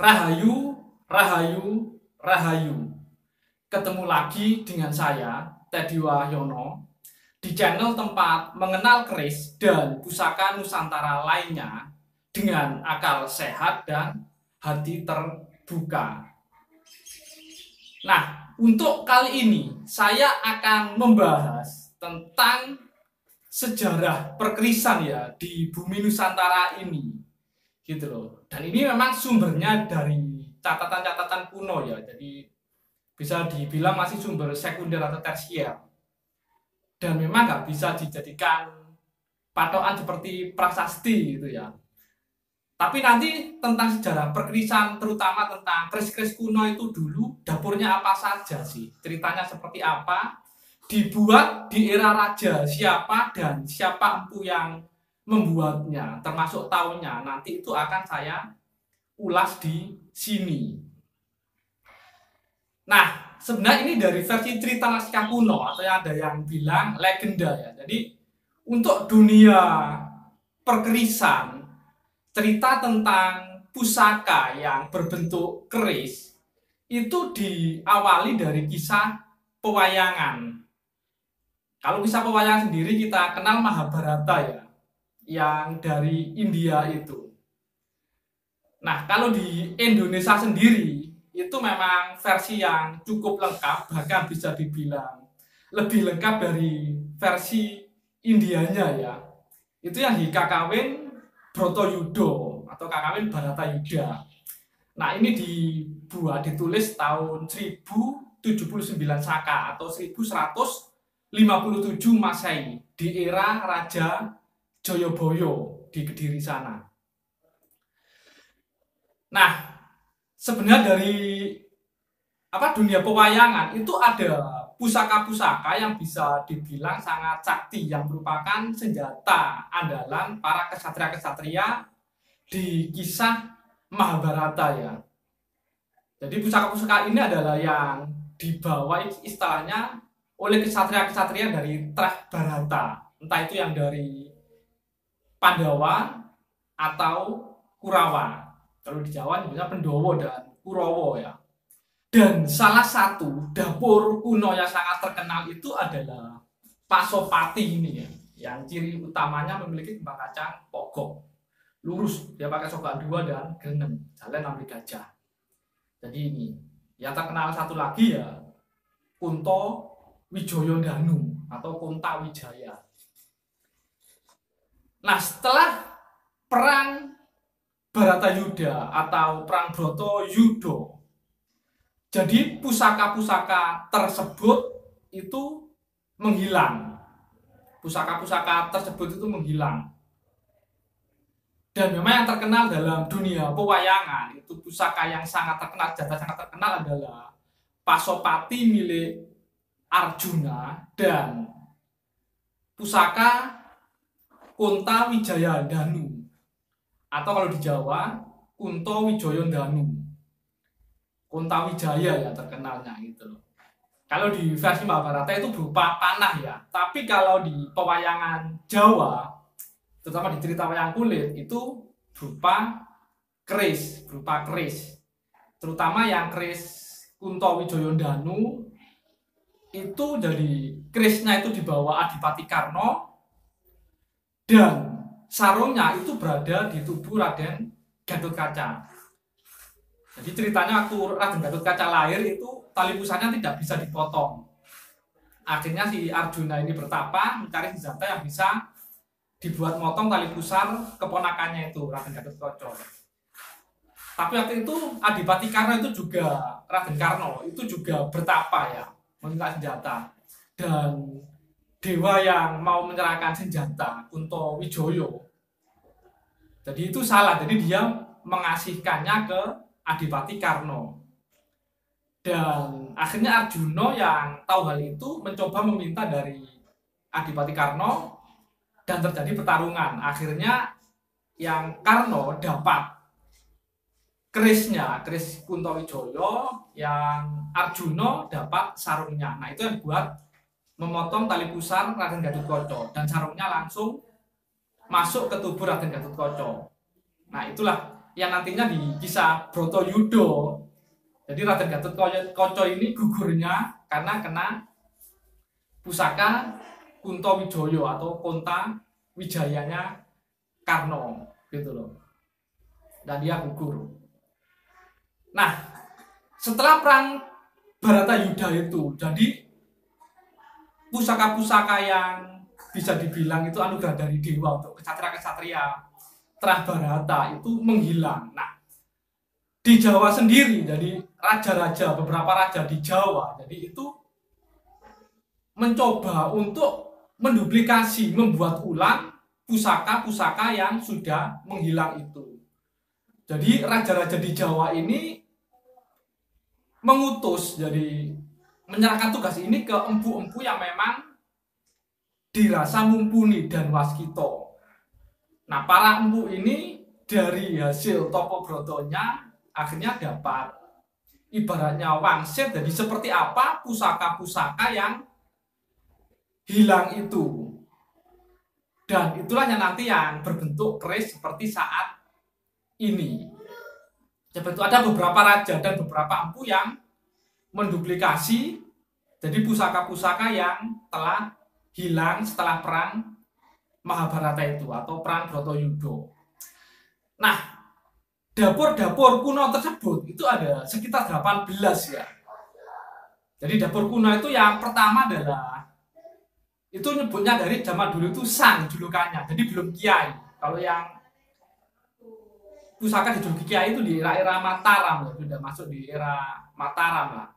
Rahayu, Rahayu, Rahayu. Ketemu lagi dengan saya, Teddy Wahyono, di channel tempat mengenal keris dan pusaka Nusantara lainnya dengan akal sehat dan hati terbuka. Nah, untuk kali ini saya akan membahas tentang sejarah perkerisan ya di bumi Nusantara ini. Gitu loh. Dan ini memang sumbernya dari catatan-catatan kuno ya. Jadi bisa dibilang masih sumber sekunder atau tersier. Dan memang nggak bisa dijadikan patokan seperti prasasti gitu ya. Tapi nanti tentang sejarah perkerisan, terutama tentang keris-keris kuno itu dulu, dapurnya apa saja sih? Ceritanya seperti apa? Dibuat di era raja siapa dan siapa empu yang membuatnya, termasuk tahunnya. Nanti itu akan saya ulas di sini. Nah, sebenarnya ini dari versi cerita naskah kuno atau ada yang bilang legenda ya. Jadi untuk dunia perkerisan, cerita tentang pusaka yang berbentuk keris itu diawali dari kisah pewayangan. Kalau kisah pewayangan sendiri kita kenal Mahabharata ya, yang dari India itu. Nah, kalau di Indonesia sendiri itu memang versi yang cukup lengkap, bahkan bisa dibilang lebih lengkap dari versi Indianya ya. Itu yang di Kakawin Bratayuda atau Kakawin Bharatayuda. Nah, ini ditulis tahun 1079 Saka atau 1157 Masehi di era Raja Jayabaya di Kediri sana. Nah, sebenarnya dari dunia pewayangan itu ada pusaka-pusaka yang bisa dibilang sangat sakti yang merupakan senjata andalan para kesatria-kesatria di kisah Mahabharata ya. Jadi pusaka-pusaka ini adalah yang dibawa istilahnya oleh kesatria-kesatria dari Trah Bharata, entah itu yang dari Pandawa atau Kurawa. Kalau di Jawa nyebutnya Pendowo dan Kurawa ya. Dan salah satu dapur kuno yang sangat terkenal itu adalah Pasopati ini ya, yang ciri utamanya memiliki kembang kacang pogok lurus, dia pakai soga 2 dan genem, jalan ambil gajah. Jadi ini yang terkenal satu lagi ya Kunto Wijoyondanu atau Kunta Wijaya. Nah, setelah perang Bharatayuda atau perang Bratayuda, jadi pusaka-pusaka tersebut itu menghilang. Pusaka-pusaka tersebut itu menghilang. Dan memang yang terkenal dalam dunia pewayangan itu pusaka yang sangat terkenal, senjata sangat terkenal adalah Pasopati milik Arjuna dan pusaka Kunta Wijayandanu atau kalau di Jawa Kunto Wijoyondanu. Kunta Wijaya ya terkenalnya gitu loh. Kalau di versi Mahabharata itu berupa panah ya, tapi kalau di pewayangan Jawa, terutama di cerita wayang kulit itu berupa keris, terutama yang keris Kunto Wijoyondanu itu dari kerisnya itu dibawa Adipati Karna dan sarungnya itu berada di tubuh Raden Gatotkaca. Jadi ceritanya waktu Raden Gatotkaca lahir itu tali pusarnya tidak bisa dipotong. Akhirnya si Arjuna ini bertapa mencari senjata yang bisa dibuat motong tali pusar keponakannya itu Raden Gatotkaca. Tapi waktu itu Adipati Karna itu juga Raden Karna itu juga bertapa ya, meminta senjata. Dan dewa yang mau menyerahkan senjata Kunto Wijoyo, jadi itu salah. Jadi dia mengasihkannya ke Adipati Karna. Dan akhirnya Arjuna yang tahu hal itu mencoba meminta dari Adipati Karna dan terjadi pertarungan. Akhirnya yang Karna dapat kerisnya, keris Kunto Wijoyo, yang Arjuna dapat sarungnya. Nah, itu yang buat memotong tali pusar Raden Gatotkaca dan sarungnya langsung masuk ke tubuh Raden Gatotkaca. Nah, itulah yang nantinya di kisah Bratayuda. Jadi Raden Gatotkaca ini gugurnya karena kena pusaka Kuntawijaya atau Konta Wijayanya Karna gitu loh. Dan dia gugur. Nah, setelah perang Bharatayuda itu, jadi pusaka-pusaka yang bisa dibilang itu anugerah dari dewa untuk kesatria-kesatria Terah Bharata itu menghilang. Nah, di Jawa sendiri, jadi raja-raja, beberapa raja di Jawa, jadi itu mencoba untuk menduplikasi, membuat ulang pusaka-pusaka yang sudah menghilang itu. Jadi raja-raja di Jawa ini mengutus, jadi menyerahkan tugas ini ke empu-empu yang memang dirasa mumpuni dan waskito. Nah, para empu ini dari hasil Topo Brotonya akhirnya dapat ibaratnya wangsit, jadi seperti apa pusaka-pusaka yang hilang itu. Dan itulah yang nanti yang berbentuk keris seperti saat ini. Seperti itu ada beberapa raja dan beberapa empu yang menduplikasi jadi pusaka-pusaka yang telah hilang setelah perang Mahabharata itu atau perang Bratayuda. Nah, dapur-dapur kuno tersebut itu ada sekitar 18 ya. Jadi dapur kuno itu yang pertama adalah itu nyebutnya dari zaman dulu itu sang julukannya, jadi belum kiai. Kalau yang pusaka dijuluki kiai itu di era Mataram ya, sudah masuk di era Mataram lah.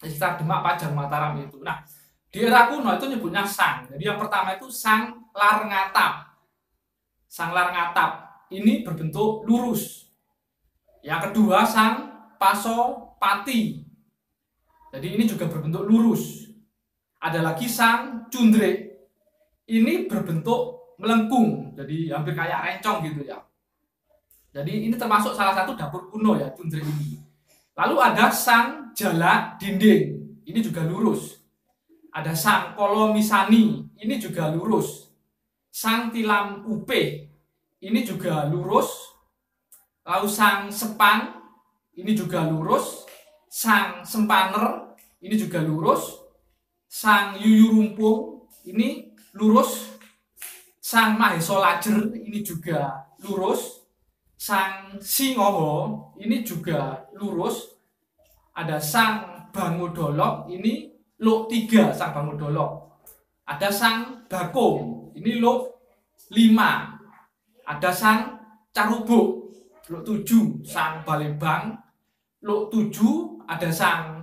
Sekitar Demak, Pajang, Mataram itu. Nah, di era kuno itu nyebutnya sang. Jadi yang pertama itu sang Larngatap. Sang Larngatap ini berbentuk lurus. Yang kedua sang Pasopati. Jadi ini juga berbentuk lurus. Ada lagi sang Cundrik. Ini berbentuk melengkung. Jadi hampir kayak rencong gitu ya. Jadi ini termasuk salah satu dapur kuno ya, Cundrik ini. Lalu ada sang Jalak Dinding. Ini juga lurus. Ada sang Kolomisani. Ini juga lurus. Sang Tilam Upeh. Ini juga lurus. Lalu sang Sepang. Ini juga lurus. Sang Sempaner. Ini juga lurus. Sang Yuyurumpung. Ini lurus. Sang Mahesolajer. Ini juga lurus. Sang Singoho. Ini juga lurus. Ada sang Bangudolok. Ini luk 3 sang Bangudolok. Ada sang Bakung. Ini luk 5. Ada sang Carubuk. Luk 7 sang Balebang. Luk 7 ada sang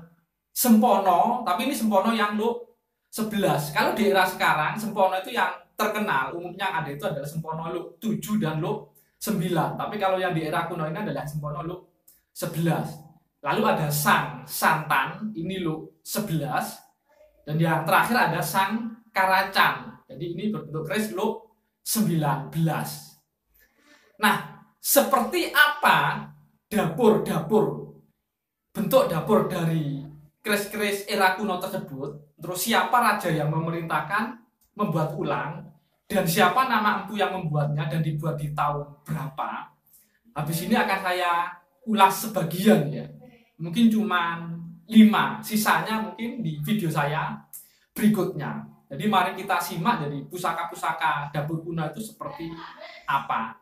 Sempono, tapi ini Sempono yang luk 11. Kalau di era sekarang Sempono itu yang terkenal umumnya yang ada itu adalah Sempono luk 7 dan luk 9. Tapi kalau yang di era kuno ini adalah Sempono luk 11. Lalu ada sang Santan, ini luk 11. Dan yang terakhir ada sang Karacan. Jadi ini berbentuk keris luk 19. Nah, seperti apa dapur-dapur, bentuk dapur dari keris-keris era kuno tersebut, terus siapa raja yang memerintahkan membuat ulang, dan siapa nama empu yang membuatnya dan dibuat di tahun berapa. Habis ini akan saya ulas sebagian ya. Mungkin cuma 5, sisanya mungkin di video saya berikutnya. Jadi mari kita simak jadi pusaka-pusaka dapur kuno itu seperti apa.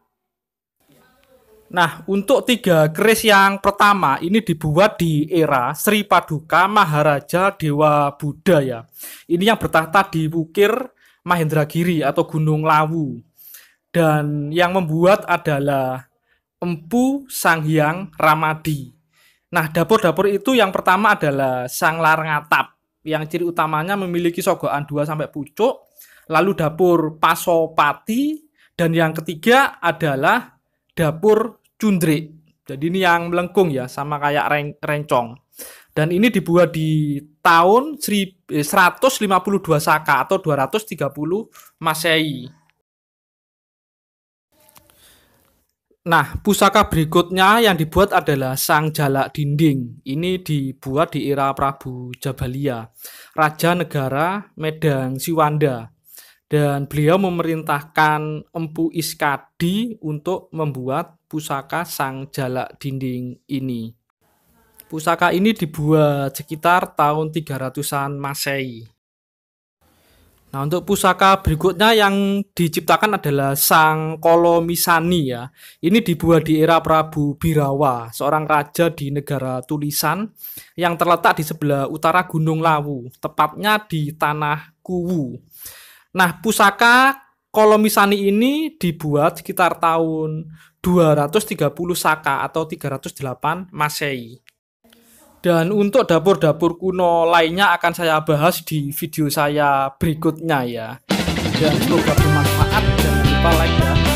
Nah, untuk 3 keris yang pertama ini dibuat di era Sri Paduka Maharaja Dewa Buddha ya. Ini yang bertahta di Wukir Mahendragiri atau Gunung Lawu. Dan yang membuat adalah Empu Sanghyang Ramadi. Nah, dapur-dapur itu yang pertama adalah Sang Larngatap, yang ciri utamanya memiliki sogokan 2 pucuk. Lalu dapur Pasopati, dan yang ketiga adalah dapur Cundrik. Jadi ini yang melengkung ya, sama kayak rencong. Dan ini dibuat di tahun 152 Saka atau 230 Masehi. Nah, pusaka berikutnya yang dibuat adalah Sang Jalak Dinding. Ini dibuat di era Prabu Jabalia, Raja Negara Medang Siwanda. Dan beliau memerintahkan Empu Iskadi untuk membuat pusaka Sang Jalak Dinding ini. Pusaka ini dibuat sekitar tahun 300-an Masehi. Nah, untuk pusaka berikutnya yang diciptakan adalah Sang Kolomisani ya. Ini dibuat di era Prabu Birawa, seorang raja di negara Tulisan yang terletak di sebelah utara Gunung Lawu, tepatnya di Tanah Kuwu. Nah, pusaka Kolomisani ini dibuat sekitar tahun 230 Saka atau 308 Masehi. Dan untuk dapur-dapur kuno lainnya akan saya bahas di video saya berikutnya ya. Dan semoga bermanfaat. Jangan lupa like ya.